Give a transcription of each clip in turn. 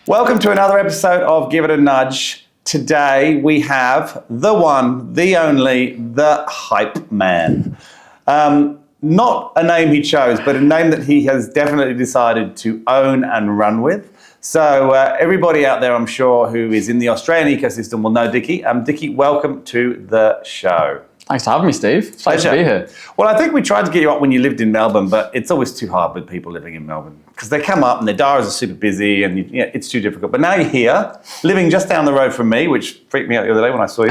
Welcome to another episode of Give It a Nudge. Today we have the one, the only, the Hype Man. Not a name he chose, but a name that he has definitely decided to own and run with. So everybody out there, I'm sure, who is in the Australian ecosystem will know Dickie. Dickie, welcome to the show. Thanks for having me, Steve. Pleasure to be here. Well, I think we tried to get you up when you lived in Melbourne, but it's always too hard with people living in Melbourne because they come up and their diaries are super busy and it's too difficult. But now you're here, living just down the road from me, which freaked me out the other day when I saw you.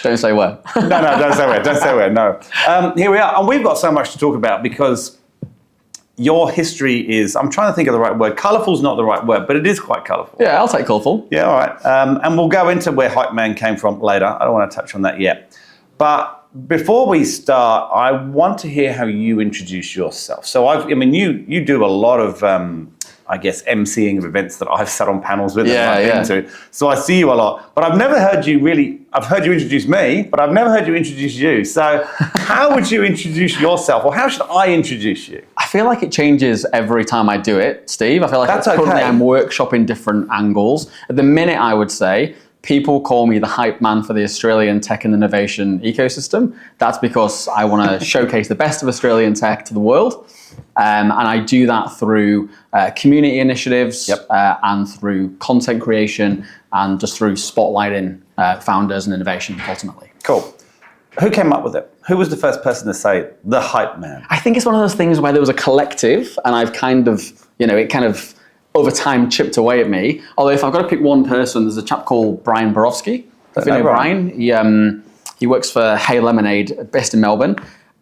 Don't say where. No, don't say where. Don't say where, no. Here we are. And we've got so much to talk about because your history is, I'm trying to think of the right word. Colourful's not the right word, but it is quite colourful. Yeah, I'll take colourful. Yeah, all right. And we'll go into where Hype Man came from later. I don't want to touch on that yet. But before we start, I want to hear how you introduce yourself. So, you do a lot of, emceeing of events that I've sat on panels with and I've been to. So I see you a lot. But I've never heard you I've heard you introduce me, but I've never heard you introduce you. So how would you introduce yourself, or how should I introduce you? I feel like it changes every time I do it, Steve. I feel like currently I'm workshopping different angles. At the minute, I would say, people call me the hype man for the Australian tech and innovation ecosystem. That's because I want to showcase the best of Australian tech to the world. And I do that through community initiatives and through content creation and just through spotlighting founders and innovation ultimately. Cool. Who came up with it? Who was the first person to say the hype man? I think it's one of those things where there was a collective and I've kind of, it kind of over time chipped away at me. Although if I've got to pick one person, there's a chap called Brian Borowski. If you know Brian, he works for Hey Lemonade, based in Melbourne.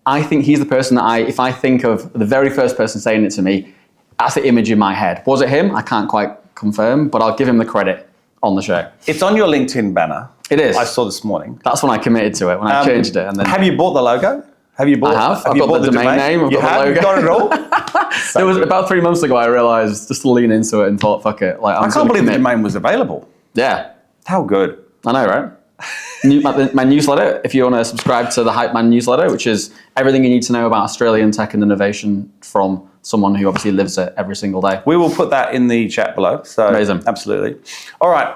I think he's the person that if I think of the very first person saying it to me, that's the image in my head. Was it him? I can't quite confirm, but I'll give him the credit on the show. It's on your LinkedIn banner. It is. I saw this morning. That's when I committed to it, when I changed it. And then have you bought the logo? Have you bought? I have. I've got the domain name. I've got the logo. You've got it all? So it was about 3 months ago I realised just to lean into it and thought, fuck it. I can't believe the domain was available. Yeah. How good. I know, right? My newsletter, if you want to subscribe to the Hype Man newsletter, which is everything you need to know about Australian tech and innovation from someone who obviously lives it every single day. We will put that in the chat below. So amazing. Absolutely. All right.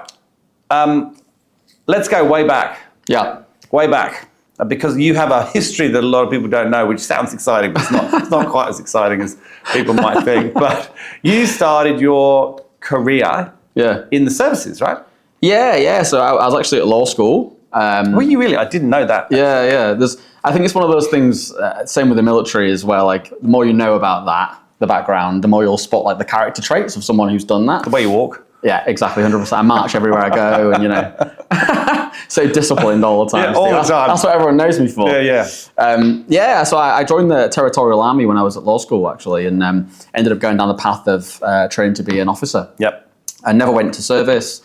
Let's go way back. Yeah. Way back. Because you have a history that a lot of people don't know, which sounds exciting, but it's not quite as exciting as people might think. But you started your career in the services, right? Yeah. So I was actually at law school. Were you really? I didn't know that. Yeah. I think it's one of those things, same with the military as well, like the more you know about that, the background, the more you'll spot like the character traits of someone who's done that. The way you walk. Yeah, exactly, 100%. I march everywhere I go and, so disciplined all the time. Yeah, all the time. That's what everyone knows me for. Yeah. So I joined the Territorial Army when I was at law school, actually, and ended up going down the path of training to be an officer. Yep. I never went to service,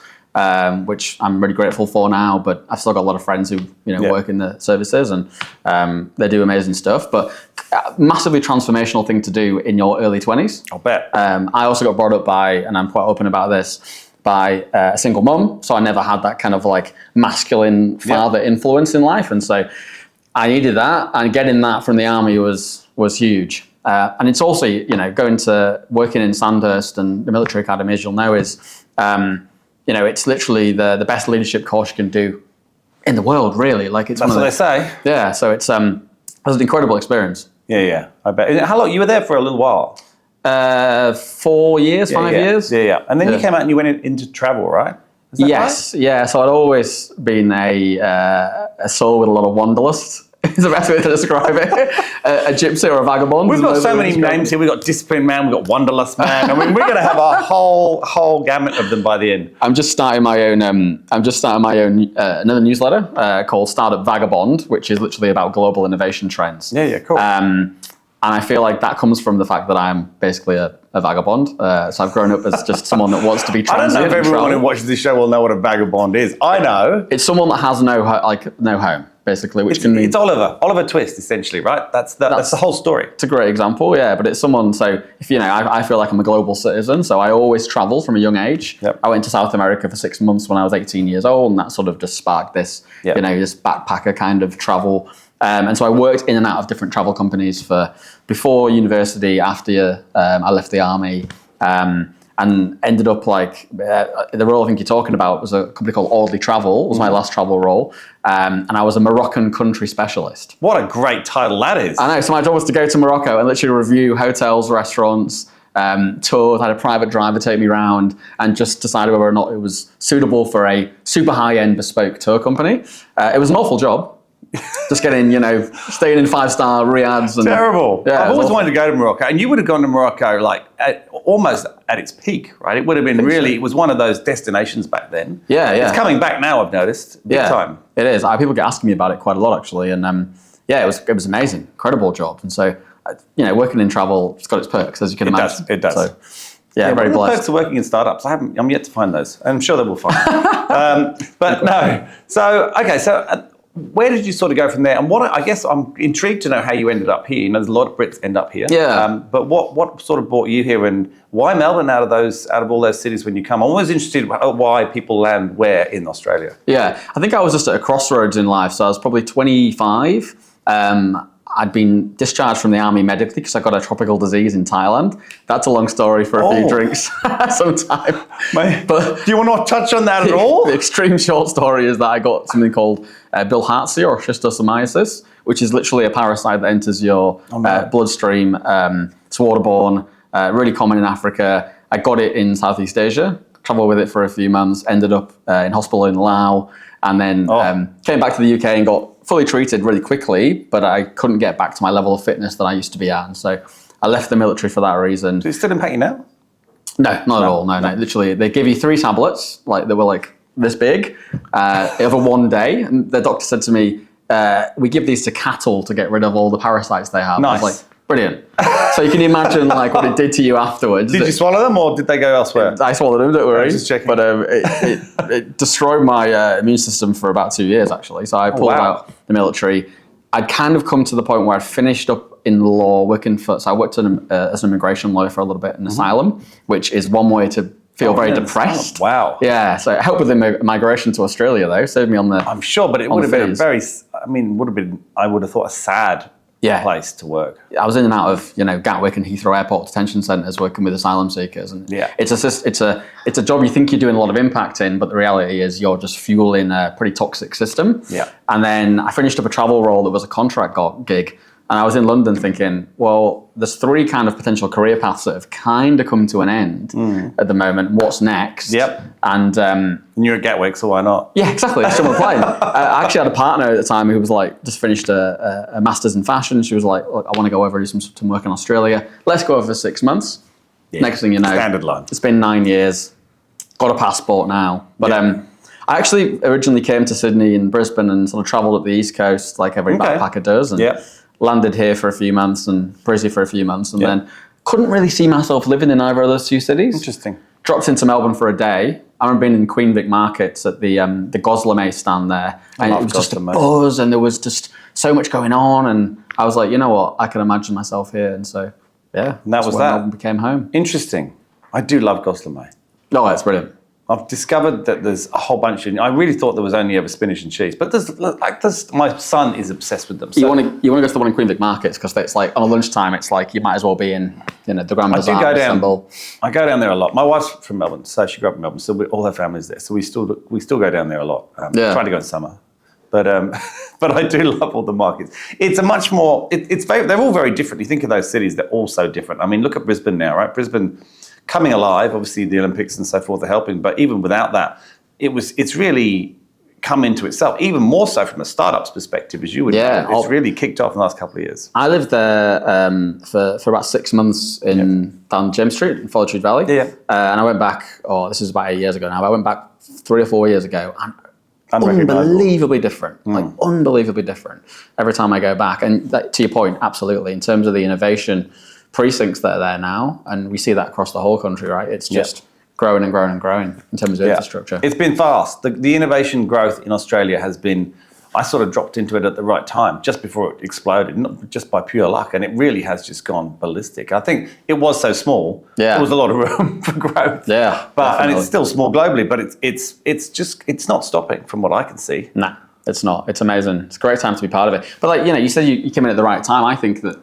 which I'm really grateful for now, but I've still got a lot of friends who work in the services and they do amazing stuff. But massively transformational thing to do in your early 20s. I'll bet. I also got brought up by, and I'm quite open about this, by a single mum. So I never had that kind of like masculine father influence in life. And so I needed that, and getting that from the army was huge. And it's also, going to working in Sandhurst and the military academy, as you'll know, is, it's literally the best leadership course you can do in the world, really. Like it's that's what they say. Yeah. So it was an incredible experience. Yeah. I bet. How long? You were there for a little while. 4 years, 5 years. Yeah. And then you came out and you went into travel, right? Yes. Right? Yeah. So I'd always been a soul with a lot of wanderlust. Is the best way to describe it. A gypsy or a vagabond. We've got so many names here. We've got Discipline Man, we've got Wanderlust Man. We're going to have a whole gamut of them by the end. I'm just starting my own. Another newsletter called Startup Vagabond, which is literally about global innovation trends. Yeah, cool. And I feel like that comes from the fact that I'm basically a vagabond. So I've grown up as just someone that wants to be transit. I don't know if everyone who watches this show will know what a vagabond is. I know. It's someone that has no home. Basically, which can mean it's Oliver Twist, essentially, right? That's the whole story. It's a great example, yeah. But it's someone. So if I feel like I'm a global citizen, so I always travel from a young age. Yep. I went to South America for 6 months when I was 18 years old, and that sort of just sparked this, this backpacker kind of travel. And so I worked in and out of different travel companies for before university, after I left the army. and ended up like the role I think you're talking about was a company called Audley Travel, was my last travel role. And I was a Moroccan country specialist. What a great title that is. I know. So my job was to go to Morocco and literally review hotels, restaurants, tours. I had a private driver take me around and just decided whether or not it was suitable for a super high-end bespoke tour company. It was an awful job. Just getting, staying in 5-star riads. And, terrible. Yeah, I've always wanted to go to Morocco. And you would have gone to Morocco like almost at its peak, right? It would have been it was one of those destinations back then. Yeah. It's coming back now, I've noticed. Big time. It is. People get asking me about it quite a lot, actually. And it was amazing. Incredible job. And so, working in travel, it's got its perks, as you can imagine. It does. So, very blessed. The perks of working in startups. I'm yet to find those. I'm sure they will find them. But no. So, okay. So, where did you sort of go from there? And I guess I'm intrigued to know how you ended up here. There's a lot of Brits end up here. Yeah. But what sort of brought you here, and why Melbourne out of all those cities when you come? I'm always interested why people land where in Australia. Yeah. I think I was just at a crossroads in life. So I was probably 25. I'd been discharged from the army medically because I got a tropical disease in Thailand. That's a long story for a few drinks sometime. But do you want to touch on that at all? The extreme short story is that I got something called bilharzia or schistosomiasis, which is literally a parasite that enters your bloodstream. It's waterborne, really common in Africa. I got it in Southeast Asia, traveled with it for a few months, ended up in hospital in Laos, and then came back to the UK and got fully treated really quickly, but I couldn't get back to my level of fitness that I used to be at. And so I left the military for that reason. Does it still impact you now? No, not at all. No. Literally, they give you 3 tablets, they were this big, over one day. And the doctor said to me, we give these to cattle to get rid of all the parasites they have. Nice. I was like, brilliant. So you can imagine what it did to you afterwards. Did you swallow them or did they go elsewhere? I swallowed them, don't worry. Just checking. But it destroyed my immune system for about 2 years, actually. So I pulled out the military. I'd kind of come to the point where I'd finished up in law, working for, so I worked as an immigration lawyer for a little bit in asylum, which is one way to feel very depressed. Wow. Yeah, so it helped with the migration to Australia, though. Saved me on the I'm sure, but it would have been I would have thought a sad place to work. I was in and out of Gatwick and Heathrow Airport detention centres working with asylum seekers, and it's a job you think you're doing a lot of impact in, but the reality is you're just fueling a pretty toxic system. Yeah. And then I finished up a travel role that was a contract gig, and I was in London thinking, well, there's 3 kind of potential career paths that have kind of come to an end at the moment. What's next? Yep. And you're at Gatwick, so why not? Yeah, exactly. That's what I'm applying. I actually had a partner at the time who was just finished a master's in fashion. She was like, look, I want to go over and do some work in Australia. Let's go over for 6 months. Yeah. Next thing you know, standard line. It's been 9 years. Got a passport now. But I actually originally came to Sydney and Brisbane and sort of travelled up the East Coast like every backpacker does. And landed here for a few months and Brizzy for a few months, and then couldn't really see myself living in either of those 2 cities. Interesting. Dropped into Melbourne for a day. I remember being in Queen Vic markets at the Goslamay stand there, and it was just a buzz, and there was just so much going on, and I was like, you know what, I can imagine myself here, and so and that was that. Melbourne became home. Interesting. I do love Goslamay. Oh, it's brilliant. I've discovered that there's a whole bunch I really thought there was only ever spinach and cheese, but there's my son is obsessed with them. So. You want to go to the one in Queen Vic markets because it's like on a lunchtime. It's like you might as well be in the Grand Bazaar. I go down there a lot. My wife's from Melbourne, so she grew up in Melbourne. So all her family's there. So we still go down there a lot. Trying to go in summer, but I do love all the markets. It's a much more. They're all very different. You think of those cities, they're all so different. I mean, look at Brisbane now, right? Brisbane. Coming alive, obviously the Olympics and so forth are helping, but even without that, it's really come into itself, even more so from a startup's perspective, as you would know. It's really kicked off in the last couple of years. I lived there for about 6 months down James Street in Fortitude Valley. And I went back, this is about 8 years ago now, but I went back 3 or 4 years ago, and unbelievably different, unbelievably different every time I go back. And to your point, absolutely, in terms of the innovation precincts that are there now, and we see that across the whole country, right? It's just growing and growing and growing in terms of infrastructure. It's been fast. The innovation growth in Australia has been, I sort of dropped into it at the right time, just before it exploded, not just by pure luck, and it really has just gone ballistic. I think it was so small, there was a lot of room for growth. And it's still small globally, but it's not stopping from what I can see. Nah, it's not. It's amazing. It's a great time to be part of it. But you said you came in at the right time. I think that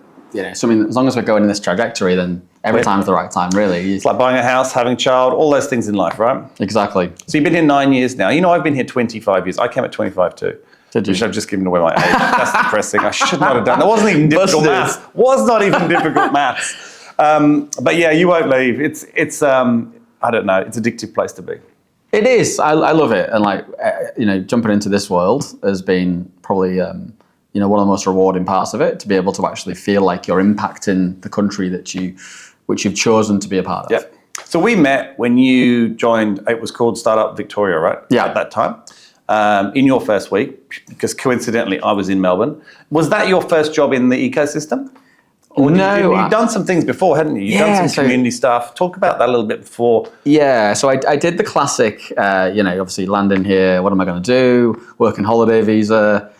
something, as long as we're going in this trajectory, then Every time's the right time, really. It's like buying a house, having a child, all those things in life, right? Exactly. So you've been here 9 years now. I've been here 25 years. I came at 25 too. Did you? Which I've just given away my age. That's depressing. I should not have done that. It wasn't even difficult maths. Was not even difficult maths. But yeah, you won't leave. It's I don't know. It's an addictive place to be. It is. I love it. And jumping into this world has been probably, one of the most rewarding parts of it, to be able to actually feel like you're impacting the country which you've chosen to be a part of. Yep. So we met when you joined, it was called Startup Victoria, right? Yeah. At that time. In your first week, because coincidentally I was in Melbourne. Was that your first job in the ecosystem? Or no. You've done some things before, hadn't you? You've done some community stuff. Talk about that a little bit before. Yeah, so I did the classic, obviously landing here, what am I going to do? Working holiday visa,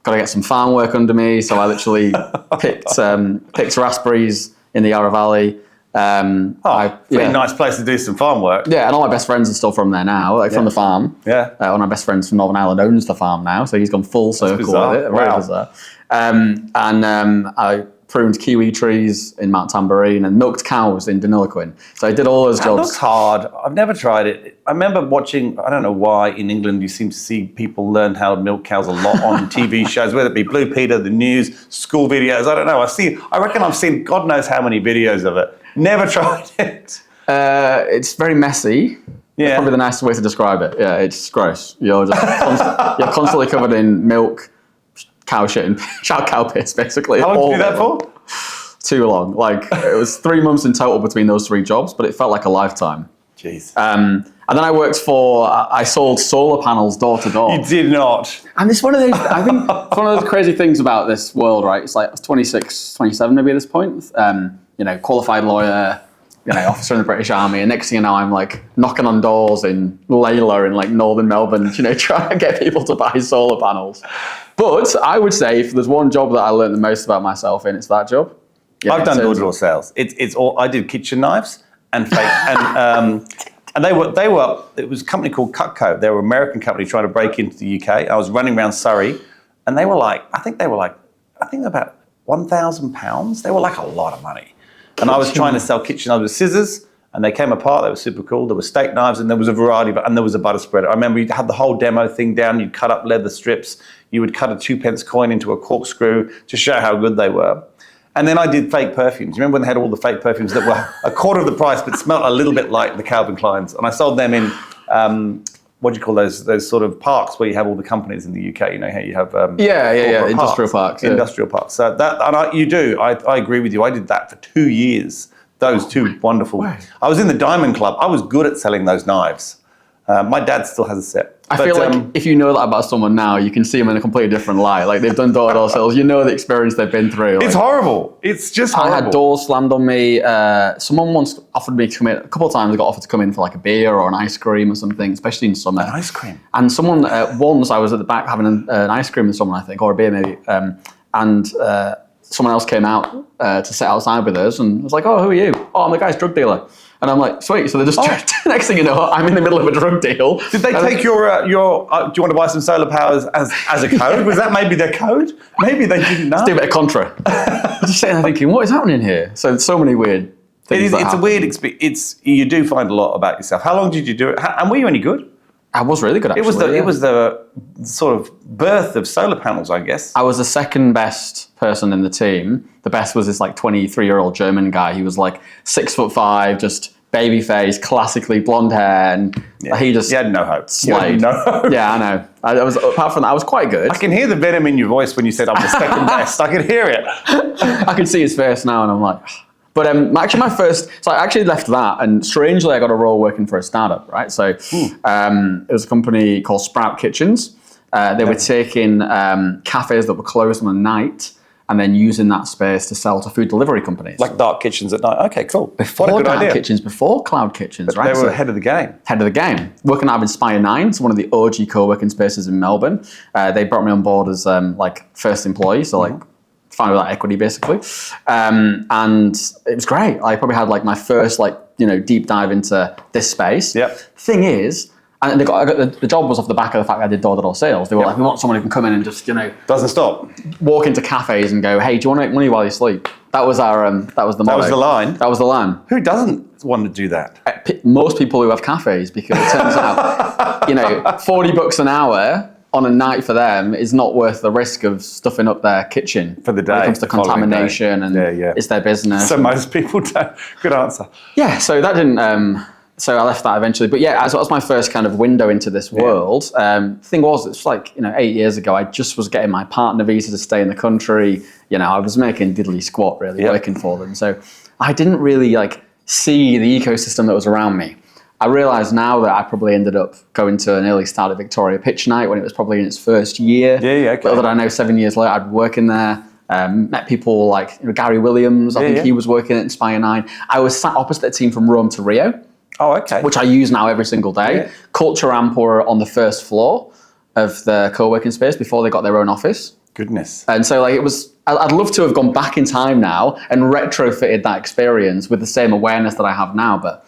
got to get some farm work under me. So I literally picked raspberries in the Yarra Valley. Nice place to do some farm work. Yeah, and all my best friends are still from there now, from the farm. Yeah. One of my best friends from Northern Ireland owns the farm now, so he's gone full circle with it. Wow. Bizarre. I pruned kiwi trees in Mount Tambourine and milked cows in Deniliquin. So I did all those jobs. That looks hard. I've never tried it. I remember watching, I don't know why, in England you seem to see people learn how to milk cows a lot on TV shows, whether it be Blue Peter, the news, school videos. I don't know. I reckon I've seen God knows how many videos of it. Never tried it. It's very messy. Yeah. That's probably the nicest way to describe it. Yeah, it's gross. You're just you're constantly covered in milk, cow shit, and cow piss, basically. How long did you do that for? Too long. It was 3 months in total between those 3 jobs, but it felt like a lifetime. Jeez. And then I sold solar panels door to door. You did not. And it's one of those, I think, it's one of those crazy things about this world, right? It's like I was 26, 27 maybe at this point. Qualified lawyer, officer in the British Army, and next thing you know, I'm like knocking on doors in Layla in like northern Melbourne, trying to get people to buy solar panels. But I would say if there's one job that I learned the most about myself in, it's that job. Yeah, I've done door-to-door sales. It's all. I did kitchen knives and fake, and they were. It was a company called Cutco. They were an American company trying to break into the UK. I was running around Surrey, and they were like, I think about £1,000. They were like a lot of money. And I was trying to sell kitchen knives with scissors, and they came apart. They were super cool. There were steak knives, and there was a variety, and there was a butter spreader. I remember you had the whole demo thing down. You'd cut up leather strips. You would cut a 2p coin into a corkscrew to show how good they were. And then I did fake perfumes. You remember when they had all the fake perfumes that were a quarter of the price, but smelled a little bit like the Calvin Kleins? And I sold them in, what do you call those sort of parks where you have all the companies in the UK? How you have industrial parks. Industrial parks. So I agree with you. I did that for 2 years. Those two wonderful. Wow. I was in the Diamond Club. I was good at selling those knives. My dad still has a set. I feel like if you know that about someone now, you can see them in a completely different light. Like they've done door-to-door sales, the experience they've been through. It's horrible. It's just horrible. I had doors slammed on me. Someone once offered me to come in, a couple of times I got offered to come in for like a beer or an ice cream or something, especially in summer. An ice cream? And someone, once I was at the back having an ice cream with someone, I think, or a beer maybe, and someone else came out to sit outside with us and was like, oh, who are you? Oh, I'm the guy's drug dealer. And I'm like, sweet. So they just next thing you know, I'm in the middle of a drug deal. Did they take your do you want to buy some solar powers as a code? Was that maybe their code? Maybe they didn't know. Let's do a bit of contra. I'm just sitting there thinking, what is happening here? So many weird things. It's a weird experience. You do find a lot about yourself. How long did you do it? And were you any good? I was really good, actually. It was the sort of birth of solar panels, I guess. I was the second best person in the team. The best was this like 23-year-old German guy. He was like 6'5", just baby face, classically blonde hair, and he had no hope. Slayed. No hope. Yeah, I know. Apart from that, I was quite good. I can hear the venom in your voice when you said I'm the second best. I can hear it. I can see his face now, and I'm like. But actually, so I actually left that, and strangely, I got a role working for a startup, right? So it was a company called Sprout Kitchens. They were taking cafes that were closed on a night and then using that space to sell to food delivery companies. Like dark kitchens at night. Okay, cool. Before dark kitchens, before cloud kitchens, right? They were ahead of the game. Head of the game. Working out of Inspire 9, it's one of the OG co-working spaces in Melbourne. They brought me on board as first employee, so found that equity basically, and it was great. I probably had my first deep dive into this space. Yep. Thing is, and I got the job was off the back of the fact that I did door-to-door sales. They were like, we want someone who can come in and just doesn't stop, walk into cafes and go, hey, do you want to make money while you sleep? That was our. That was the motto. That was the line. That was the line. Who doesn't want to do that? Most people who have cafes, because it turns out, $40 an hour on a night for them is not worth the risk of stuffing up their kitchen for the day. When it comes to contamination and it's their business. So most people don't. Good answer. Yeah. So that didn't. So I left that eventually. But yeah, that was my first kind of window into this world. Thing was, it's like, 8 years ago, I just was getting my partner visa to stay in the country. I was making diddly squat really working for them. So I didn't really see the ecosystem that was around me. I realise now that I probably ended up going to an early start of Victoria Pitch Night when it was probably in its first year. Okay. Little did I know 7 years later I'd work in there. Met people like Gary Williams. I think he was working at Inspire 9. I was sat opposite a team from Rome to Rio. Oh, okay. Which I use now every single day. Yeah. Culture Amp were on the first floor of the co-working space before they got their own office. Goodness. And so it was, I'd love to have gone back in time now and retrofitted that experience with the same awareness that I have now, but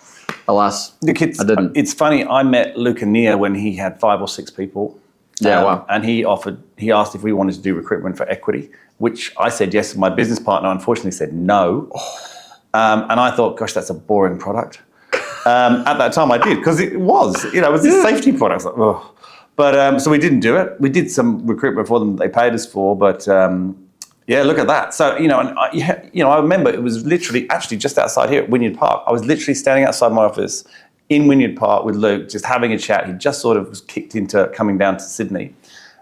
alas, I didn't. It's funny, I met Luca Nia when he had 5 or 6 people. Wow. And he asked if we wanted to do recruitment for equity, which I said yes. My business partner unfortunately said no. And I thought, gosh, that's a boring product. At that time I did, because it was this safety product. Like, oh. But so we didn't do it. We did some recruitment for them that they paid us for, but look at that. So, I remember it was literally actually just outside here at Wynyard Park. I was literally standing outside my office in Wynyard Park with Luke, just having a chat. He just sort of was kicked into coming down to Sydney.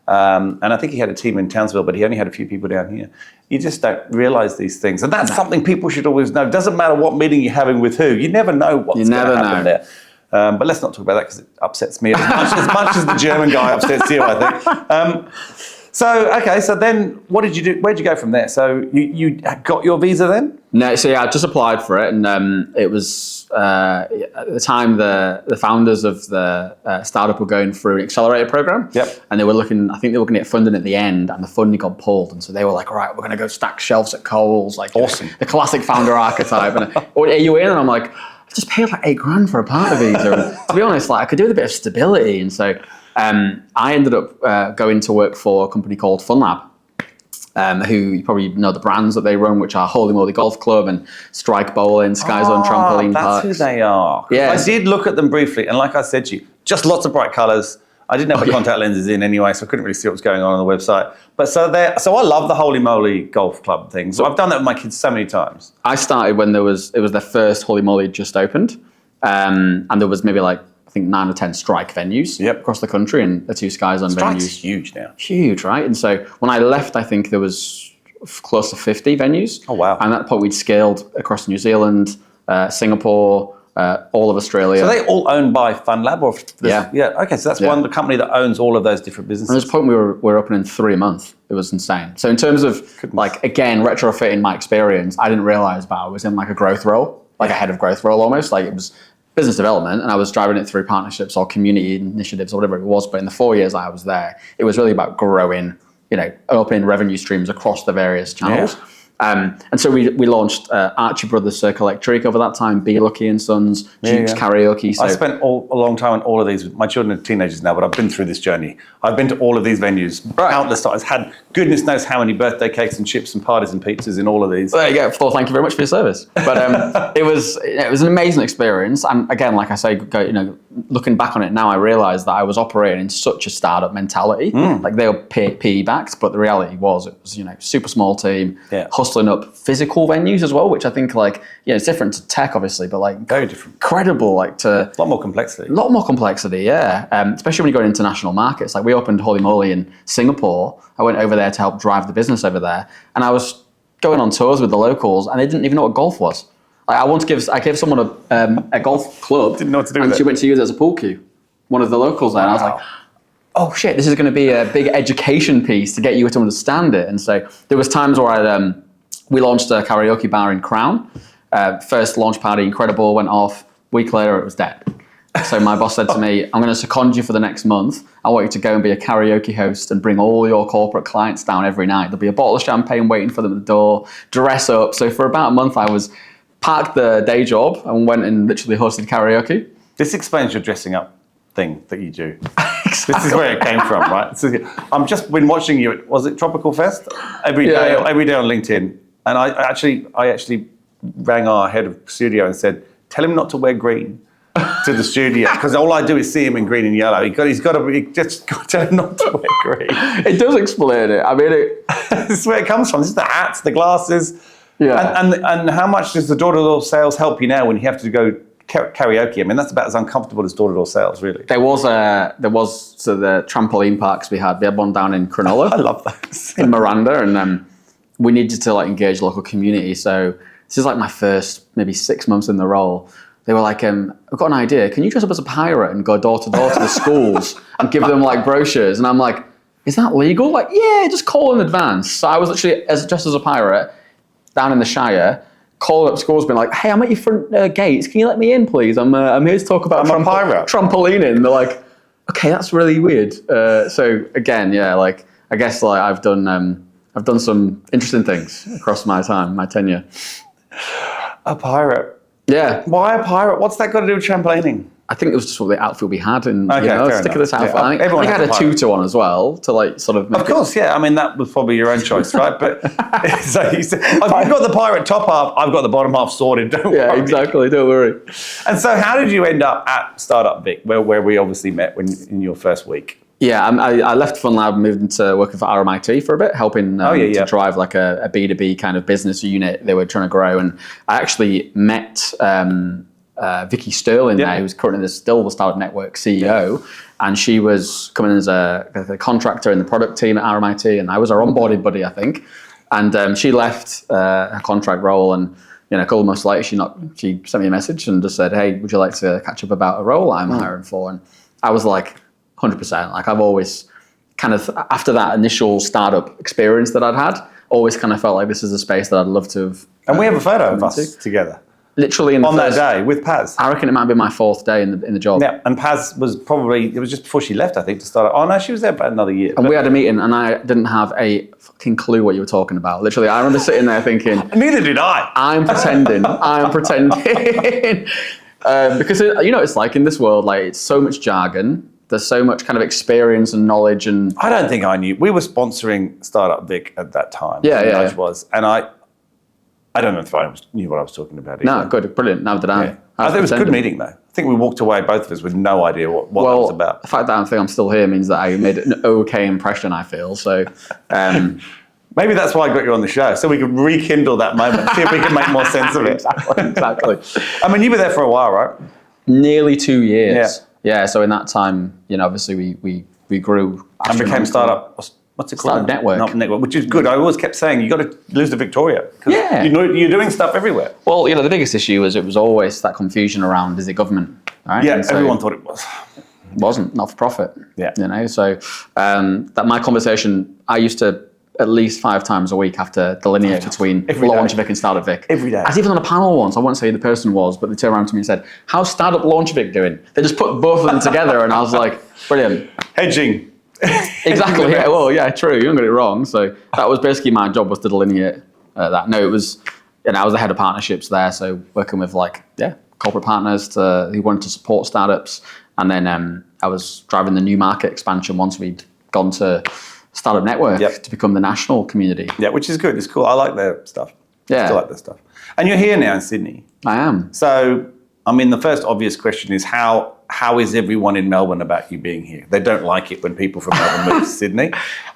And I think he had a team in Townsville, but he only had a few people down here. You just don't realise these things. And that's something people should always know. It doesn't matter what meeting you're having with who. You never know what's going to happen there. But let's not talk about that because it upsets me as much as the German guy upsets you, I think. So then what did you do? Where'd you go from there? So you got your visa then? No, so I just applied for it, and it was at the time the founders of the startup were going through an accelerator program. Yep. And they were looking to get funding at the end, and the funding got pulled, and so they were like, all right, we're going to go stack shelves at Coles, awesome, the classic founder archetype. And are you in? And I'm like, I just paid like $8,000 for a partner visa. And to be honest, I could do with a bit of stability, and so I ended up going to work for a company called FunLab. Who you probably know the brands that they run, which are Holy Moly Golf Club and Strike Bowling, Sky Zone Trampoline Parks. That's who they are. Yeah. I did look at them briefly, and like I said to you, just lots of bright colours. I didn't have the contact lenses in anyway, so I couldn't really see what was going on the website. But so I love the Holy Moly Golf Club thing. So I've done that with my kids so many times. I started when it was their first Holy Moly just opened, and there was maybe I think 9 or 10 Strike venues across the country, and the 2 Sky Zone Strike's venues. Huge now. Huge, right? And so when I left, I think there was close to 50 venues. Oh, wow. And at that point, we'd scaled across New Zealand, Singapore, all of Australia. So they all owned by FunLab? Or Yeah. Okay, so that's one company that owns all of those different businesses. And there's a point we were open in 3 months. It was insane. So in terms of, again, retrofitting my experience, I didn't realise, but I was in a growth role, a head of growth role almost. It was business development, and I was driving it through partnerships or community initiatives or whatever it was. But in the 4 years I was there, it was really about growing, opening revenue streams across the various channels. Yeah. And so we launched Archie Brothers Circle Electric over that time, Be Lucky and Sons, Duke's Karaoke. So I spent a long time on all of these. My children are teenagers now, but I've been through this journey. I've been to all of these venues, countless times. Had goodness knows how many birthday cakes and chips and parties and pizzas in all of these. There you go. Thor, thank you very much for your service. But it was an amazing experience. And again, like I say, looking back on it now, I realised that I was operating in such a startup mentality. They were PE backed, but the reality was it was super small team, hustling up physical venues as well, which I think it's different to tech obviously, but very different, incredible, to a lot more complexity. Especially when you go to international markets. We opened Holy Moly in Singapore. I went over there to help drive the business over there, and I was going on tours with the locals, and they didn't even know what golf was. I gave someone a golf club, didn't know what to do with and it. She went to use it as a pool cue. One of the locals there, and I was like, oh shit, this is going to be a big education piece to get you to understand it. And so there was times where we launched a karaoke bar in Crown. First launch party, incredible, went off. Week later, it was dead. So my boss said to me, I'm going to second you for the next month. I want you to go and be a karaoke host and bring all your corporate clients down every night. There'll be a bottle of champagne waiting for them at the door, dress up. So for about a month, I was parked the day job and went and literally hosted karaoke. This explains your dressing up thing that you do. Exactly. This is where it came from, right? So I've just been watching you. Was it Tropical Fest? Every day on LinkedIn. And I actually rang our head of studio and said, tell him not to wear green to the studio, because all I do is see him in green and yellow. He's got to just tell him not to wear green. It does explain it. I mean, this is where it comes from. This is the hats, the glasses. Yeah. And how much does the door-to-door sales help you now when you have to go karaoke? I mean, that's about as uncomfortable as door-to-door sales, really. There was the trampoline parks we had one down in Cronulla. I love those. In Miranda, and we needed to like engage the local community. So this is like my first maybe 6 months in the role. They were like, I've got an idea. Can you dress up as a pirate and go door to door to the schools and give them like brochures? And I'm like, is that legal? Like, yeah, just call in advance. So I was literally dressed as a pirate down in the Shire, calling up schools, being like, hey, I'm at your front gates. Can you let me in, please? I'm here to talk about trampolining. And they're like, okay, that's really weird. So again, yeah, like I guess like I've done some interesting things across my tenure. A pirate. Yeah. Why a pirate? What's that got to do with trampolining? I think it was just what the outfit we had, and stick with this outfit. Yeah, I think I had a tutor on as well to like sort of. Of course, yeah. I mean, that was probably your own choice, right? But so you said, I've got the pirate top half. I've got the bottom half sorted. Don't worry. Yeah, exactly. Don't worry. And so, how did you end up at Startup Vic, where we obviously met in your first week? Yeah, I left Fun Lab and moved into working for RMIT for a bit, helping to drive like a B2B kind of business unit they were trying to grow. And I actually met Vicky Sterling there, who's currently still the Startup Network CEO. And she was coming as a contractor in the product team at RMIT, and I was her onboarding buddy, I think. And she left her contract role, and a couple of months later, she sent me a message and just said, hey, would you like to catch up about a role I'm hiring for? And I was like, 100%. Like I've always kind of, after that initial startup experience that I'd had, always kind of felt like this is a space that I'd love to have. And we have a photo of us together. Literally on that day with Paz. I reckon it might have been my 4th day in the job. Yeah, and Paz was it was just before she left, I think, to start. Oh no, she was there about another year. And we had a meeting, and I didn't have a fucking clue what you were talking about. Literally, I remember sitting there thinking. Neither did I. I'm pretending. Because it's like in this world, like it's so much jargon. There's so much kind of experience and knowledge, and I don't think I knew. We were sponsoring Startup Vic at that time. Yeah. Was, and I don't know if I knew what I was talking about. No, good, brilliant. Now that I think it was a good meeting though. I think we walked away, both of us, with no idea what that was about. The fact that I think I'm still here means that I made an okay impression, I feel. So maybe that's why I got you on the show, so we could rekindle that moment, see if we can make more sense of it. Exactly. I mean, you were there for a while, right? Nearly 2 years. Yeah, so in that time, obviously we grew and became Startup. What's it called? Startup Network. Not Network, which is good. I always kept saying you got to lose to Victoria. Yeah, you're doing stuff everywhere. Well, the biggest issue was it was always that confusion around is it government, right? Yeah, everyone thought it was. It wasn't, not for profit. Yeah, So that my conversation, I used to at least 5 times a week have to delineate between Launch Vic and Startup Vic. Every day. I was even on a panel once, I won't say who the person was, but they turned around to me and said, how's Startup Launch Vic doing? They just put both of them together, and I was like, brilliant. Hedging. Exactly, yeah, well, yeah, true, you don't get it wrong. So that was basically my job, was to delineate that. No, it was, I was the head of partnerships there, so working with corporate partners who wanted to support startups. And then I was driving the new market expansion once we'd gone to Startup Network to become the national community. Yeah, which is good. It's cool. I like their stuff. Yeah. I still like their stuff. And you're here now in Sydney. I am. So, I mean, the first obvious question is how is everyone in Melbourne about you being here? They don't like it when people from Melbourne move to Sydney.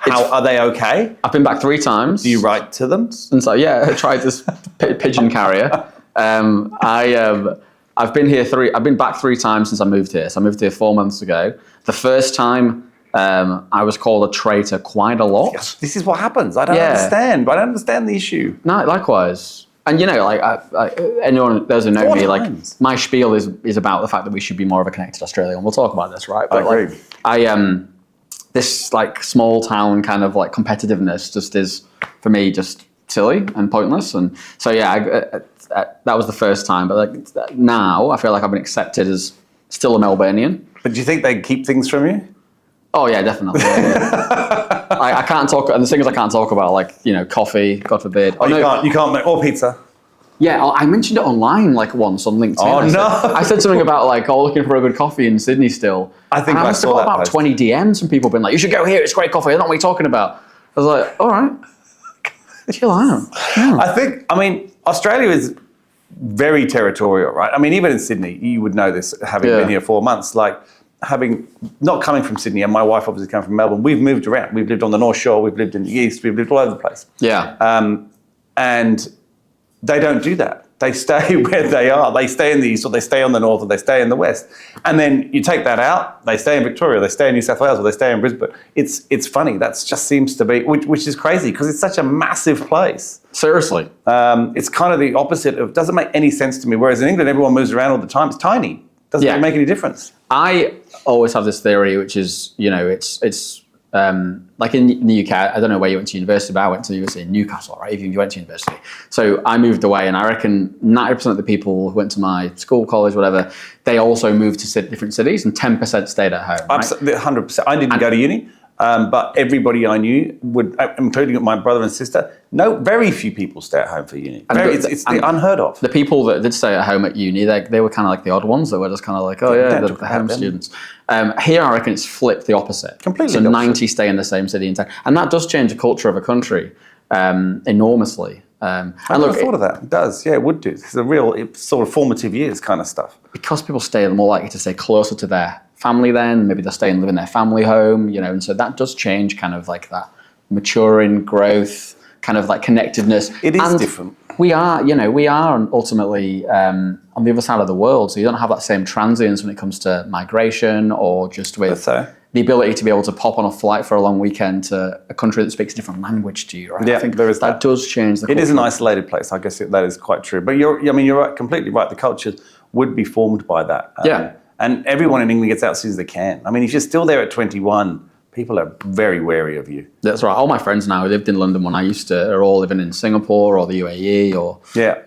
Are they okay? I've been back 3 times. Do you write to them? And so, I tried this pigeon carrier. I've been here I've been back 3 times since I moved here. So I moved here 4 months ago. The first time, I was called a traitor quite a lot. Yes, this is what happens. I don't understand. I don't understand the issue. No, likewise. And anyone those who know me, like my spiel is about the fact that we should be more of a connected Australia, and we'll talk about this, right? But I agree. This like small town kind of like competitiveness just is for me just silly and pointless. And so that was the first time. But like now, I feel like I've been accepted as still a Melburnian. But do you think they keep things from you? Oh yeah, definitely. Yeah. I can't talk, and the thing is I can't talk about like coffee, God forbid. You can't make, or pizza. Yeah, I mentioned it online like once on LinkedIn. Oh I said something about like looking for a good coffee in Sydney still. I think I saw that about post. 20 DMs from people being like, you should go here, it's great coffee. I don't know what you're talking about. I was like, all right. Chill out. Yeah. I mean, Australia is very territorial, right? I mean, even in Sydney, you would know this, having been here 4 months, like not coming from Sydney, and my wife obviously come from Melbourne, we've moved around. We've lived on the North Shore, we've lived in the East, we've lived all over the place. Yeah. And they don't do that. They stay where they are. They stay in the East, or they stay on the North, or they stay in the West. And then you take that out, they stay in Victoria, they stay in New South Wales, or they stay in Brisbane. It's funny. That just seems to be, which is crazy, because it's such a massive place. Seriously. It's kind of the opposite of, doesn't make any sense to me. Whereas in England, everyone moves around all the time. It's tiny. Doesn't make any difference. I always have this theory, which is, it's like in the UK, I don't know where you went to university, but I went to university in Newcastle, right? If you went to university. So I moved away, and I reckon 90% of the people who went to my school, college, whatever, they also moved to different cities, and 10% stayed at home. Right? 100%. I didn't go to uni. But everybody I knew would, including my brother and sister, very few people stay at home for uni. It's unheard of. The people that did stay at home at uni, they were kind of like the odd ones that were just kind of like, the home students. Here, I reckon it's flipped the opposite. Completely. So 90 stay in the same city in town. And that does change the culture of a country enormously. I never thought of that. It does. Yeah, it would do. It's a real sort of formative years kind of stuff. Because people stay, they're more likely to stay closer to their family then. Maybe they're staying and live in their family home, and so that does change kind of like that maturing growth, kind of like connectedness. It is different. We are ultimately on the other side of the world, so you don't have that same transience when it comes to migration or just with the ability to be able to pop on a flight for a long weekend to a country that speaks a different language to you, right? Yeah, I think there is that does change the culture. It is an isolated place. I guess that is quite true. But you're right, completely right. The culture would be formed by that. And everyone in England gets out as soon as they can. I mean, if you're still there at 21, people are very wary of you. That's right. All my friends now who lived in London when I used to are all living in Singapore or the UAE or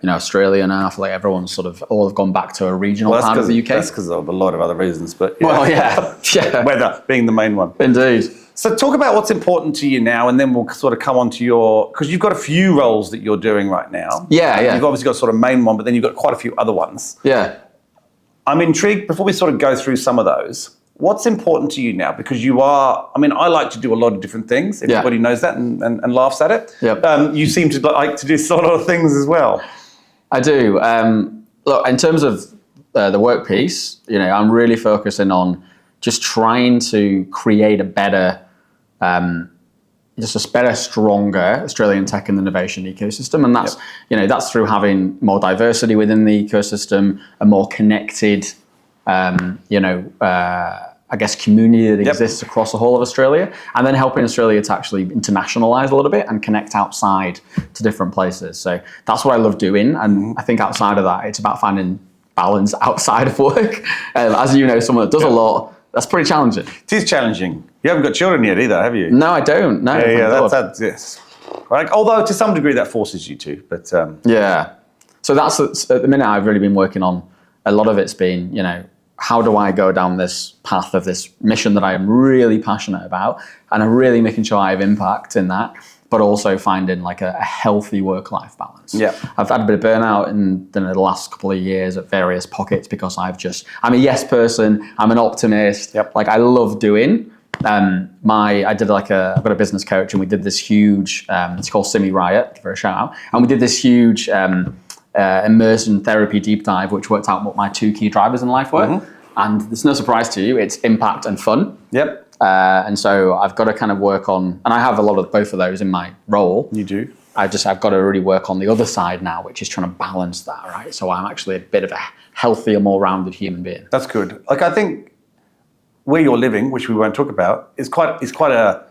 Australia now. I feel like everyone's sort of all have gone back to a regional part of the UK. That's because of a lot of other reasons. But weather being the main one. Indeed. So talk about what's important to you now, and then we'll sort of come on to because you've got a few roles that you're doing right now. Yeah. You've obviously got sort of main one, but then you've got quite a few other ones. Yeah. I'm intrigued, before we sort of go through some of those, what's important to you now? Because I like to do a lot of different things. Everybody knows that and laughs at it. Yep. You seem to like to do a lot of things as well. I do. Look, in terms of the work piece, I'm really focusing on just trying to create a better, stronger Australian tech and innovation ecosystem, and that's that's through having more diversity within the ecosystem, a more connected, I guess community that exists across the whole of Australia, and then helping Australia to actually internationalize a little bit and connect outside to different places. So that's what I love doing, and I think outside of that, it's about finding balance outside of work. As you know, someone that does a lot. That's pretty challenging. It is challenging. You haven't got children yet either, have you? No, I don't. No. That's yes. Right. Although to some degree that forces you to, but So that's at the minute I've really been working on. A lot of it's been, how do I go down this path of this mission that I am really passionate about, and I'm really making sure I have impact in that, but also finding like a healthy work-life balance. Yeah. I've had a bit of burnout in the last couple of years at various pockets because I'm a yes person, I'm an optimist. Yep. Like I love doing. I've got a business coach, and we did this huge, it's called Simi Riot, give her a shout out. And we did this huge immersion therapy deep dive, which worked out what my 2 key drivers in life were. Mm-hmm. And it's no surprise to you, it's impact and fun. Yep. And so I've got to kind of work on, and I have a lot of both of those in my role. You do. I've got to really work on the other side now, which is trying to balance that, right? So I'm actually a bit of a healthier, more rounded human being. That's good. Like I think where you're living, which we won't talk about, is quite a,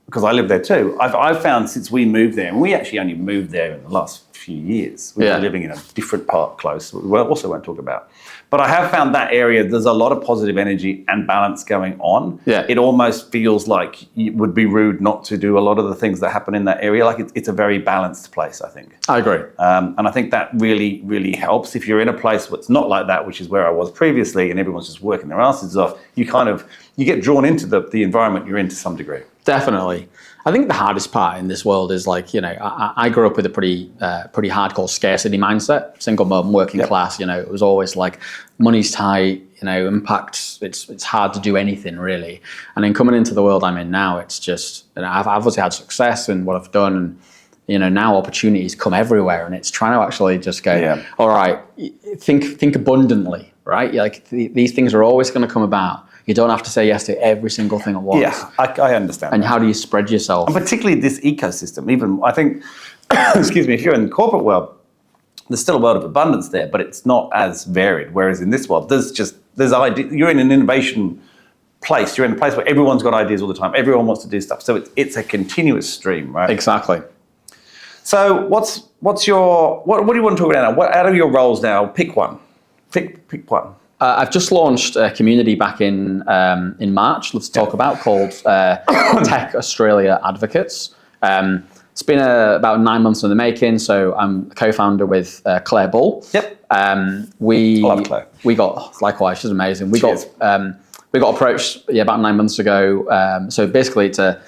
because I live there too. I've found since we moved there, and we actually only moved there in the last few years. We've been living in a different part close, we also won't talk about. But I have found that area, there's a lot of positive energy and balance going on. Yeah. It almost feels like it would be rude not to do a lot of the things that happen in that area. Like it's a very balanced place, I think. I agree. And I think that really, really helps. If you're in a place that's not like that, which is where I was previously, and everyone's just working their asses off, you get drawn into the environment you're in to some degree. Definitely. I think the hardest part in this world is I grew up with a pretty hardcore scarcity mindset, single mum, working class, it was always like money's tight, impact, it's hard to do anything really. And then coming into the world I'm in now, it's just, I've obviously had success in what I've done, now opportunities come everywhere, and it's trying to actually just go, all right, think abundantly, right? Like these things are always going to come about. You don't have to say yes to every single thing at once. Yeah, I understand. And how do you spread yourself? And particularly this ecosystem. Even I think, excuse me, if you're in the corporate world, there's still a world of abundance there, but it's not as varied. Whereas in this world, there's ideas. You're in an innovation place. You're in a place where everyone's got ideas all the time. Everyone wants to do stuff. So it's a continuous stream, right? Exactly. So what do you want to talk about now? What out of your roles now? Pick one. Pick one. I've just launched a community back in March. Let's talk about called Tech Australia Advocates. It's been about 9 months in the making. So I'm a co-founder with Claire Bull. Yep. I love Claire. Likewise, she's amazing. We got approached about 9 months ago. So basically, it's a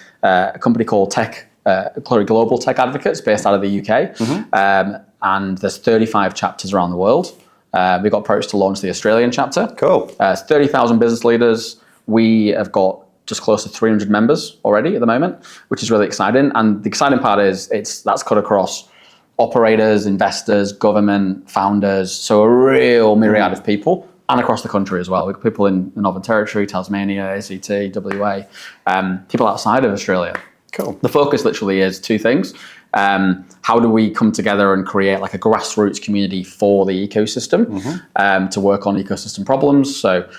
company called Global Tech Advocates based out of the UK. Mm-hmm. And there's 35 chapters around the world. We got approached to launch the Australian chapter. Cool. It's 30,000 business leaders. We have got just close to 300 members already at the moment, which is really exciting. And the exciting part is that's cut across operators, investors, government, founders, so a real myriad of people, and across the country as well. We've got people in the Northern Territory, Tasmania, ACT, WA, people outside of Australia. Cool. The focus literally is two things. How do we come together and create like a grassroots community for the ecosystem, mm-hmm. To work on ecosystem problems? So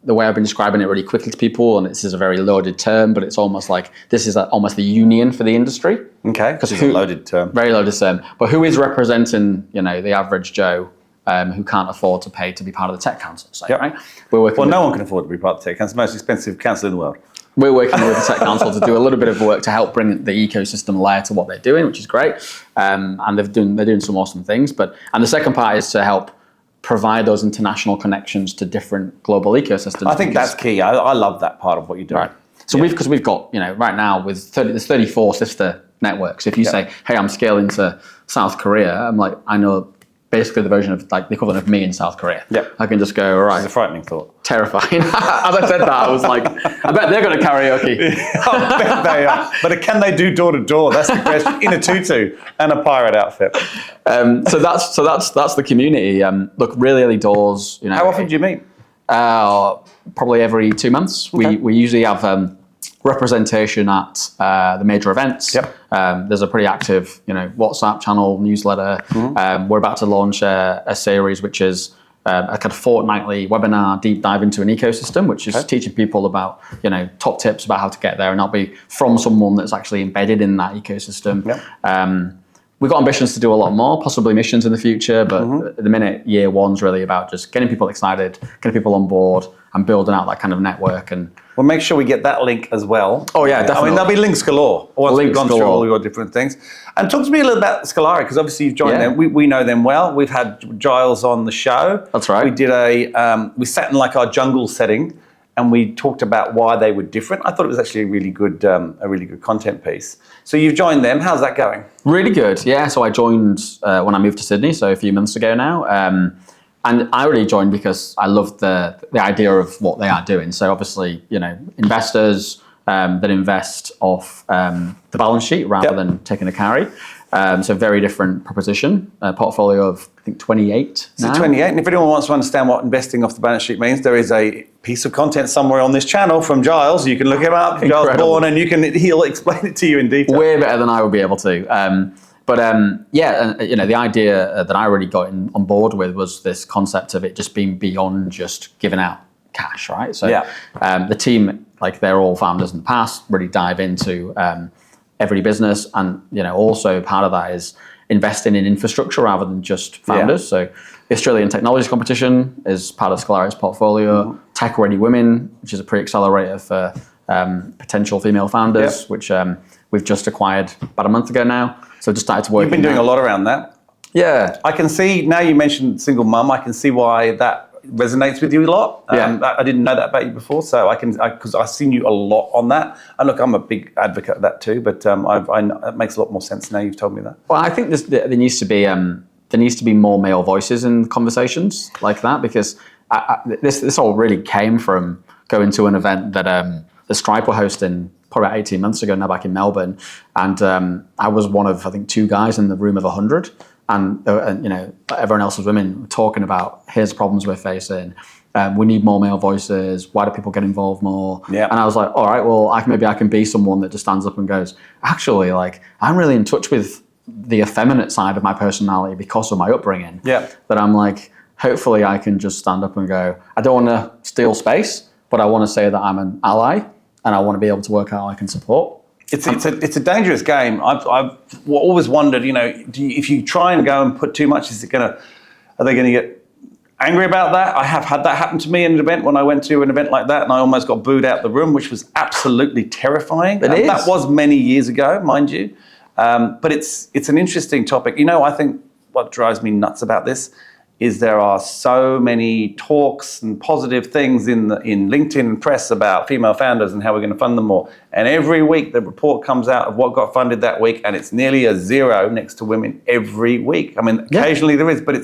the way I've been describing it really quickly to people, and this is a very loaded term, but it's almost like this is almost the union for the industry. Okay, because it's a loaded term. Very loaded term. But who is representing, the average Joe who can't afford to pay to be part of the Tech Council, say, right? No one can afford to be part of the Tech Council. It's the most expensive council in the world. We're working with the Tech Council to do a little bit of work to help bring the ecosystem layer to what they're doing, which is great. And they're doing some awesome things. And the second part is to help provide those international connections to different global ecosystems. I think that's key. I love that part of what you're doing. Right. So we've got, right now there's 34 sister networks. If you say, hey, I'm scaling to South Korea, I'm like, I know basically the version of like the equivalent of me in South Korea. Yep. I can just go, all right. It's a frightening thought. Terrifying. As I said that, I was like, I bet they're going to karaoke. I bet they are. But can they do door to door? That's the question. In a tutu and a pirate outfit. So that's the community. Look, really early doors. How often do you meet? Probably every 2 months. Okay. We usually have representation at the major events. Yep. There's a pretty active, WhatsApp channel, newsletter. Mm-hmm. We're about to launch a series which is a kind of fortnightly webinar deep dive into an ecosystem, which is teaching people about, top tips about how to get there, and that'll be from someone that's actually embedded in that ecosystem. Yep. We've got ambitions to do a lot more, possibly missions in the future, but at the minute, year one's really about just getting people excited, getting people on board, and building out that kind of network. And we'll make sure we get that link as well. Oh yeah, definitely. I mean, there'll be links galore once we've gone through all your different things. And talk to me a little about Scalari, because obviously you've joined them. We know them well. We've had Giles on the show. That's right. We did we sat in like our jungle setting, and we talked about why they were different. I thought it was actually a really good content piece. So you've joined them. How's that going? Really good. Yeah. So I joined when I moved to Sydney, so a few months ago now. And I really joined because I loved the idea of what they are doing. So obviously, investors that invest off the balance sheet rather than taking a carry. So very different proposition. A portfolio of, I think, 28 now. So 28. And if anyone wants to understand what investing off the balance sheet means, there is a piece of content somewhere on this channel from Giles. You can look him up, Giles Bourne, and he'll explain it to you in detail. Way better than I would be able to. The idea that I really got on board with was this concept of it just being beyond just giving out cash, right? So the team, like they're all founders in the past, really dive into every business, and also part of that is investing in infrastructure rather than just founders. Yeah. So the Australian Technology Competition is part of Scalari's portfolio. Mm-hmm. Tech Ready Women, which is a pre-accelerator for potential female founders, which we've just acquired about a month ago now. So just started to work. You've been doing a lot around that. Yeah. I can see, now you mentioned single mum, I can see why that resonates with you a lot. I didn't know that about you before, so because I've seen you a lot on that. And look, I'm a big advocate of that too, but it makes a lot more sense now you've told me that. Well, I think there needs to be more male voices in conversations like that, because this all really came from going to an event that the Stripe were hosting probably about 18 months ago now, back in Melbourne, and I was one of, I think, 2 guys in the room of 100, and you know, everyone else was women talking about, here's the problems we're facing. We need more male voices. Why do people get involved more? Yeah. And I was like, all right, well, maybe I can be someone that just stands up and goes, actually, like, I'm really in touch with the effeminate side of my personality because of my upbringing. Yeah. That I'm like, hopefully I can just stand up and go, I don't want to steal space, but I want to say that I'm an ally and I want to be able to work out how I can support. It's a dangerous game. I've always wondered, you know, if you try and go and put too much, are they going to get angry about that? I have had that happen to me in an event when I went to an event like that, and I almost got booed out the room, which was absolutely terrifying. That was many years ago, mind you. But it's an interesting topic. You know, I think what drives me nuts about this is there are so many talks and positive things in LinkedIn press about female founders and how we're going to fund them more. And every week the report comes out of what got funded that week, and it's nearly a 0 next to women every week. I mean, occasionally there is, but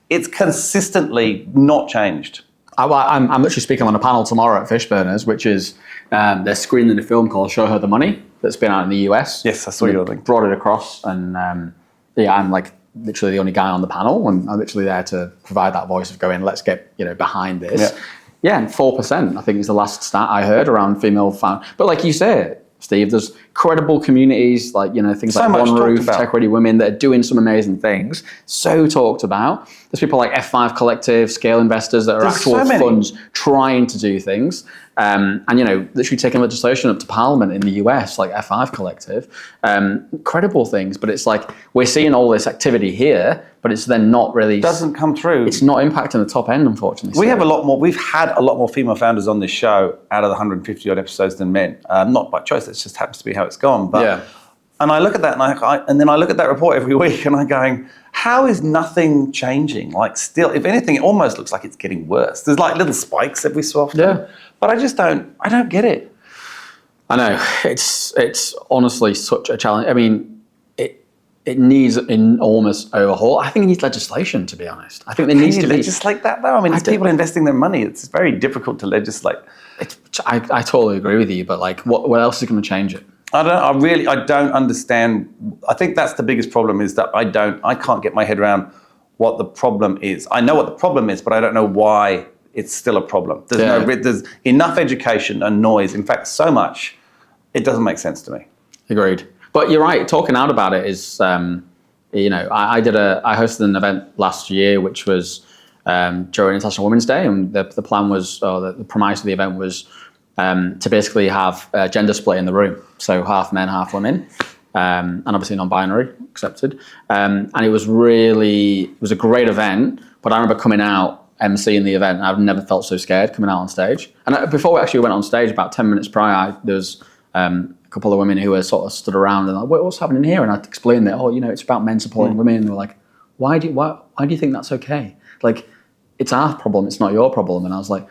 it's consistently not changed. I'm actually speaking on a panel tomorrow at Fishburners, which is they're screening a film called Show Her the Money that's been out in the US. Yes, I saw your link. Brought it across, and I'm like literally the only guy on the panel, and I'm literally there to provide that voice of going, let's get behind this. Yeah, and 4% I think is the last stat I heard around female found. But like you say, Steve, there's credible communities like, things so like One Roof, about. Tech Ready Women that are doing some amazing things. So talked about. There's people like F5 Collective, Scale Investors that are actual funds trying to do things. And, literally taking legislation up to Parliament in the US, like F5 Collective. Credible things, but it's like we're seeing all this activity here, but it's then not really... doesn't come through. It's not impacting the top end, unfortunately. We've had a lot more female founders on this show out of the 150 odd episodes than men. Not by choice, it just happens to be how it's gone. But, and I look at that and then I look at that report every week and I'm going, how is nothing changing? Like still, if anything, it almost looks like it's getting worse. There's like little spikes every so often. Yeah. But I don't get it. I know, it's honestly such a challenge. I mean, it needs an enormous overhaul. I think it needs legislation, to be honest. I think there needs to be... legislate that though? I mean, it's people investing their money. It's very difficult to legislate. I totally agree with you, but like, what else is going to change it? I don't understand. I think that's the biggest problem is that I can't get my head around what the problem is. I know what the problem is, but I don't know why it's still a problem. There's enough education and noise. In fact, so much, it doesn't make sense to me. Agreed. But you're right. Talking out about it is, I hosted an event last year, which was during International Women's Day, and the plan was, or the premise of the event was to basically have a gender split in the room, so half men, half women, and obviously non-binary accepted. And it was a great event. But I remember coming out, emceeing the event, and I've never felt so scared coming out on stage. And before we actually went on stage, about 10 minutes prior, there was a couple of women who were sort of stood around and like, what's happening here? And I explained that, it's about men supporting women. And they were like, why do you think that's okay? Like, it's our problem, it's not your problem. And I was like,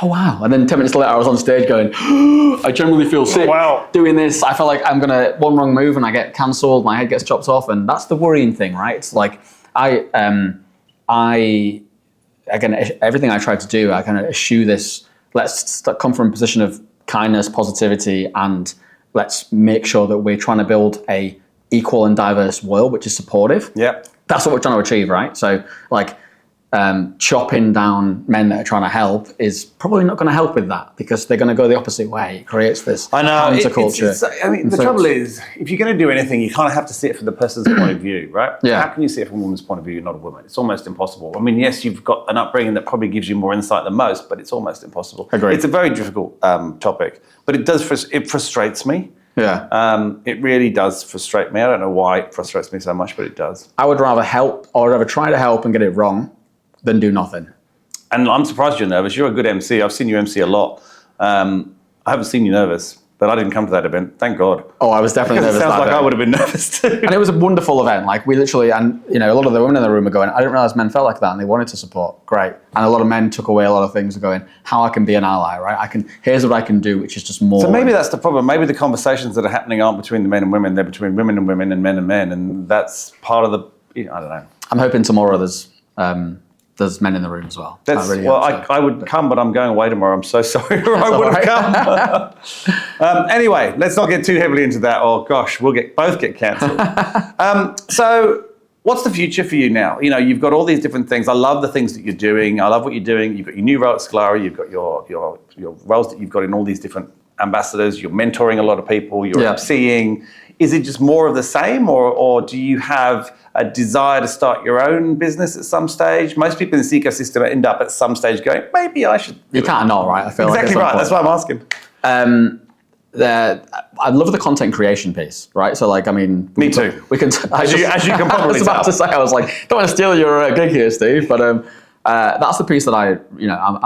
oh wow. And then 10 minutes later I was on stage going, I generally feel sick doing this. I feel like I'm gonna, one wrong move and I get cancelled, my head gets chopped off. And that's the worrying thing, right? It's like, again, everything I try to do, I kind of eschew this, let's come from a position of kindness, positivity, and let's make sure that we're trying to build a equal and diverse world, which is supportive. Yeah. That's what we're trying to achieve, right? So like chopping down men that are trying to help is probably not going to help with that because they're going to go the opposite way. It creates this counterculture. The trouble is, if you're going to do anything, you kind of have to see it from the person's point of view, right? Yeah. How can you see it from a woman's point of view? You're not a woman. It's almost impossible. I mean, yes, you've got an upbringing that probably gives you more insight than most, but it's almost impossible. Agreed. It's a very difficult topic, but it frustrates me. Yeah. It really does frustrate me. I don't know why it frustrates me so much, but it does. I would rather help or rather try to help and get it wrong than do nothing. And I'm surprised you're nervous. You're a good MC. I've seen you MC a lot. I haven't seen you nervous, but I didn't come to that event. Thank God. Oh, I was definitely nervous. It sounds like I would have been nervous too. And it was a wonderful event. Like we literally, and a lot of the women in the room were going, I didn't realize men felt like that and they wanted to support. Great. And a lot of men took away a lot of things going, how I can be an ally, right? Here's what I can do, which is just more. So maybe that's the problem. Maybe the conversations that are happening aren't between the men and women. They're between women and men and men. And that's part of the, I don't know. I'm hoping tomorrow there's there's men in the room as well. I would come, but I'm going away tomorrow. I'm so sorry. I would have come. Anyway, let's not get too heavily into that. Oh gosh, we'll both get cancelled. So what's the future for you now? You know, you've got all these different things. I love the things that you're doing. I love what you're doing. You've got your new role at Sclari. You've got your roles that you've got in all these different ambassadors. You're mentoring a lot of people. You're emceeing. Is it just more of the same, or do you have a desire to start your own business at some stage? Most people in this ecosystem end up at some stage going, maybe I should. You can't not, right? I feel exactly right. That's why I'm asking. I love the content creation piece, right? So, like, I mean, me too. We can, as you can probably. I was about to say, I was like, don't want to steal your gig here, Steve, but that's the piece that I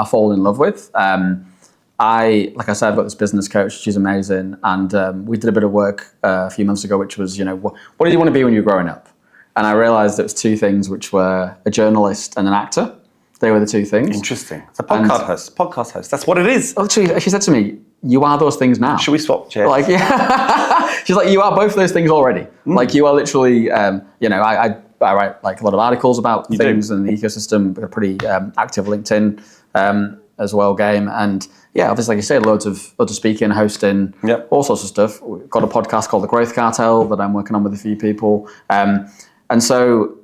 fall in love with. Like I said, I've got this business coach. She's amazing, and we did a bit of work a few months ago, which was, what did you want to be when you were growing up? And I realized it was two things, which were a journalist and an actor. They were the two things. Interesting. It's a podcast host. That's what it is. Oh, she said to me, you are those things now. Should we swap chairs? Like, yeah. She's like, you are both those things already. Like, you are literally, I write like a lot of articles about things in the ecosystem. We're pretty active LinkedIn as well, game. And yeah, obviously, like you say, loads of speaking, hosting, all sorts of stuff. We've got a podcast called The Growth Cartel that I'm working on with a few people. And so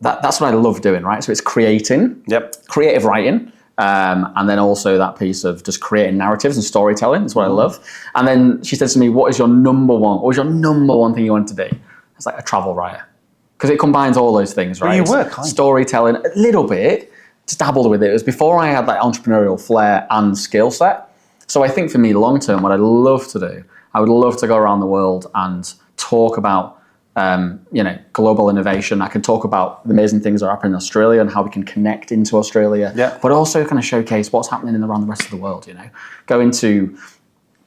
that's what I love doing, right? So it's creating, creative writing, and then also that piece of just creating narratives and storytelling is what I love. And then she said to me, what was your number one thing you wanted to be? It's like a travel writer. Because it combines all those things, right? Well, you work, storytelling, a little bit, just dabbled with it. It was before I had that entrepreneurial flair and skill set. So I think for me, long term, what I'd love to do, I would love to go around the world and talk about global innovation. I can talk about the amazing things that are happening in Australia and how we can connect into Australia, but also kind of showcase what's happening around the rest of the world, Go into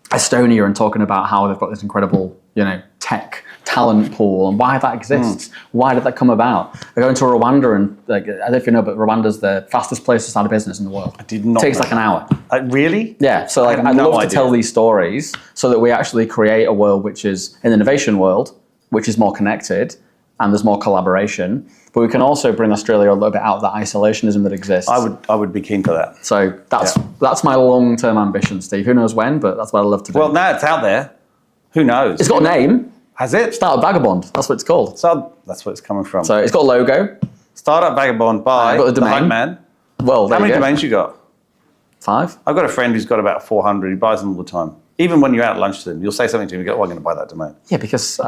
Estonia and talking about how they've got this incredible, tech talent pool and why that exists. Why did that come about? I go into Rwanda and I don't know if you know, but Rwanda's the fastest place to start a business in the world. I did not. It takes like an hour. Really? Yeah. So like I'd love to tell these stories so that we actually create a world which is an innovation world, which is more connected and there's more collaboration. But we can also bring Australia a little bit out of that isolationism that exists. I would be keen for that. So that's my long-term ambition, Steve. Who knows when, but that's what I love to do. Well, now it's out there. Who knows? It's got a name. Has it? Startup Vagabond. That's what it's called. So that's where it's coming from. So it's got a logo. Startup Vagabond by the Hype Man. Well, how many domains you got? 5. I've got a friend who's got about 400. He buys them all the time. Even when you're out at lunch to them, you'll say something to him, you go, I'm going to buy that domain. Yeah, because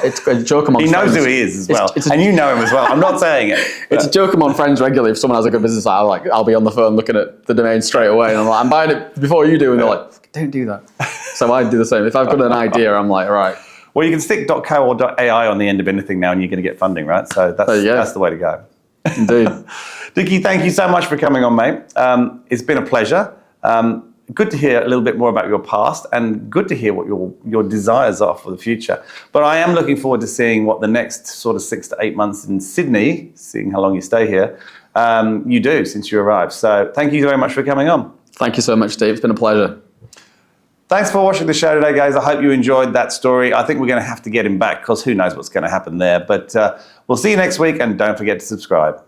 it's a joke among friends. He knows who he is as well. And you know him as well. I'm not saying it. It's a joke among friends regularly. If someone has a good business, I'll be on the phone looking at the domain straight away. And I'm like, I'm buying it before you do. And they're like, don't do that. So I do the same. If I've got an idea, I'm like, all right. Well, you can stick .co or .ai on the end of anything now and you're going to get funding, right? So that's the way to go. Indeed. Dickie, thank you so much for coming on, mate. It's been a pleasure. Good to hear a little bit more about your past and good to hear what your desires are for the future. But I am looking forward to seeing what the next sort of 6 to 8 months in Sydney, seeing how long you stay here, you do since you arrived. So thank you very much for coming on. Thank you so much, Steve. It's been a pleasure. Thanks for watching the show today, guys. I hope you enjoyed that story. I think we're going to have to get him back because who knows what's going to happen there. But we'll see you next week and don't forget to subscribe.